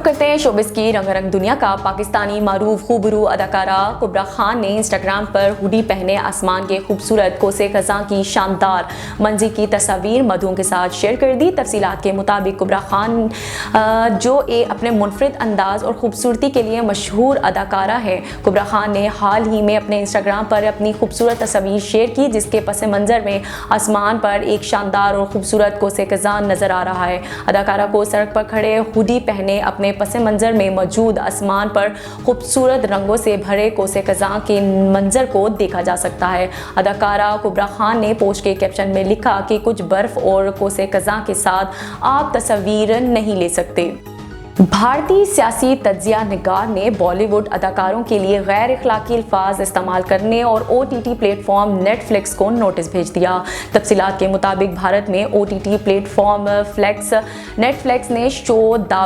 करते हैं शोबिस की रंगारंग दुनिया का। पाकिस्तानी मारूफ खूबरू अदाकारा कुबरा खान ने इंस्टाग्राम पर हुडी पहने आसमान के खूबसूरत कोसे खज़ां की शानदार मंजर की तस्वीर मधुओं के साथ शेयर कर दी। तफसीलात के मुताबिक कुबरा खान जो अपने मुनफरिद अंदाज और खूबसूरती के लिए मशहूर अदाकारा है, कुबरा खान ने हाल ही में अपने इंस्टाग्राम पर अपनी खूबसूरत तस्वीर शेयर की, जिसके पस मंज़र में आसमान पर एक शानदार और खूबसूरत कोसे खज़ां नज़र आ रहा है। अदाकारा को सड़क पर खड़े हुडी पहने अपने पस मंज़र में मौजूद आसमान पर खूबसूरत रंगों से भरे कोसे खज़ां के मंजर को देखा जा सकता है। अदाकारा कुबरा खान ने पोस्ट के कैप्शन में लिखा कि कुछ बर्फ़ और कोसे खज़ां के साथ आप तस्वीर नहीं ले सकते। भारतीय सियासी तज्जिया निगार ने बॉलीवुड अदाकारों के लिए गैर अखलाकी अल्फाज इस्तेमाल करने और OTT प्लेटफॉर्म नेटफ्लिक्स को नोटिस भेज दिया। तफसीलात के मुताबिक भारत में OTT प्लेटफॉर्म नेटफ्लिक्स ने show the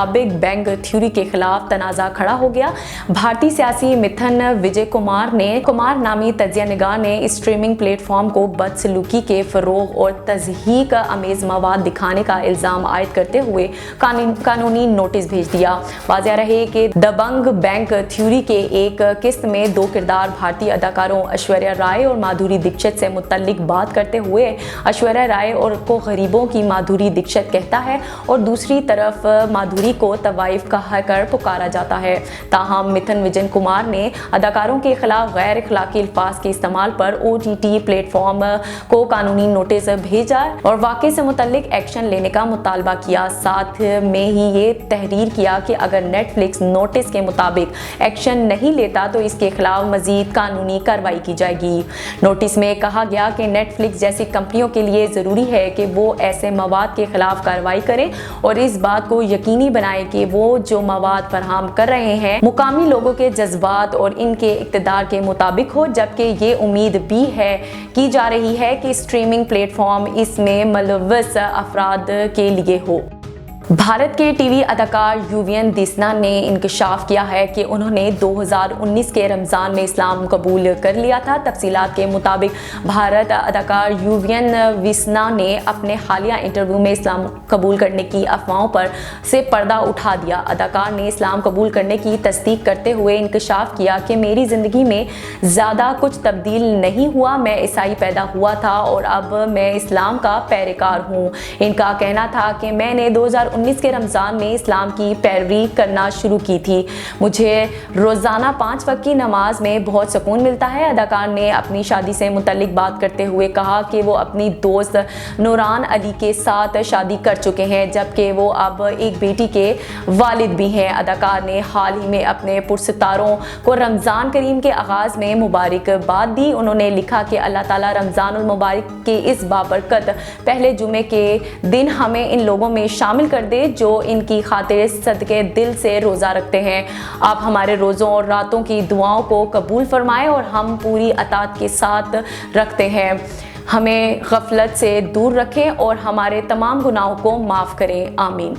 big bang theory के खिलाफ तनाज़ा खड़ा हो गया। भारतीय सियासी मिथुन विजय कुमार नामी तज्जिया निगार ने इस स्ट्रीमिंग प्लेटफॉर्म को बदसलूकी के फ़रोग़ और तज़हीक अमेज़ मवाद दिखाने का इल्ज़ाम आयद करते हुए कानूनी नोटिस भेज दिया। वाज़ेह रहे कि द बिग बैंग थ्योरी के एक किस्त में दो किरदार भारतीय अदाकारों ऐश्वर्या राय और माधुरी दीक्षित से मुतल्लिक बात करते हुए ऐश्वर्या राय और को गरीबों की माधुरी दीक्षित कहता है और दूसरी तरफ माधुरी को तवाइफ कहकर पुकारा जाता है। ताहम मिथुन विजय कुमार ने अदाकारों के खिलाफ गैर अखलाकी अल्फाज के इस्तेमाल पर OTT प्लेटफॉर्म को कानूनी नोटिस भेजा और वाक़े से मुतल्लिक एक्शन लेने का मुतालबा किया। साथ में ही ये तहरीर किया कि अगर नेटफ्लिक्स नोटिस के मुताबिक एक्शन नहीं लेता तो इसके खिलाफ मजीद कानूनी कार्रवाई की जाएगी। नोटिस में कहा गया कि नेटफ्लिक्स जैसी कंपनियों के लिए ज़रूरी है कि वो ऐसे मवाद के खिलाफ कार्रवाई करें और इस बात को यकीनी बनाए कि वो जो मवाद फराहम कर रहे हैं मुकामी लोगों के जज्बात और इनके इक़्तिदार के मुताबिक हो, जबकि ये उम्मीद भी की जा रही है कि स्ट्रीमिंग प्लेटफॉर्म इसमें मुलव्वस अफराद के लिए हो। भारत के टीवी अदाकार युवियन दिसना ने इंकशाफ किया है कि उन्होंने 2019 के रमज़ान में इस्लाम कबूल कर लिया था। तफसीलात के मुताबिक भारत अदाकार युवियन दिसना ने अपने हालिया इंटरव्यू में इस्लाम कबूल करने की अफवाहों पर से पर्दा उठा दिया। अदाकार ने इस्लाम कबूल करने की तस्दीक करते हुए इंकशाफ किया कि मेरी ज़िंदगी में ज़्यादा कुछ तब्दील नहीं हुआ, मैं ईसाई पैदा हुआ था और अब मैं इस्लाम का पैरोकार हूँ। इनका कहना था कि मैंने 2019 के रमज़ान में इस्लाम की पैरवी करना शुरू की थी। मुझे रोज़ाना 5 वक्त की नमाज में बहुत सुकून मिलता है। अदाकार ने अपनी शादी से मुतल्लिक बात करते हुए कहा कि वो अपनी दोस्त नूरान अली के साथ शादी कर चुके हैं, जबकि वो अब एक बेटी के वालिद भी हैं। अदाकार ने हाल ही में अपने पुरस्तारों को रमज़ान करीम के आगाज़ में मुबारकबाद दी। उन्होंने लिखा कि अल्लाह ताला रमज़ानुल मुबारक के इस बाबरकत पहले जुमे के दिन हमें इन लोगों में शामिल कर दे जो इनकी खातिर सदके दिल से रोज़ा रखते हैं। आप हमारे रोज़ों और रातों की दुआओं को कबूल फरमाएं और हम पूरी अतात के साथ रखते हैं। हमें गफलत से दूर रखें और हमारे तमाम गुनाहों को माफ़ करें। आमीन।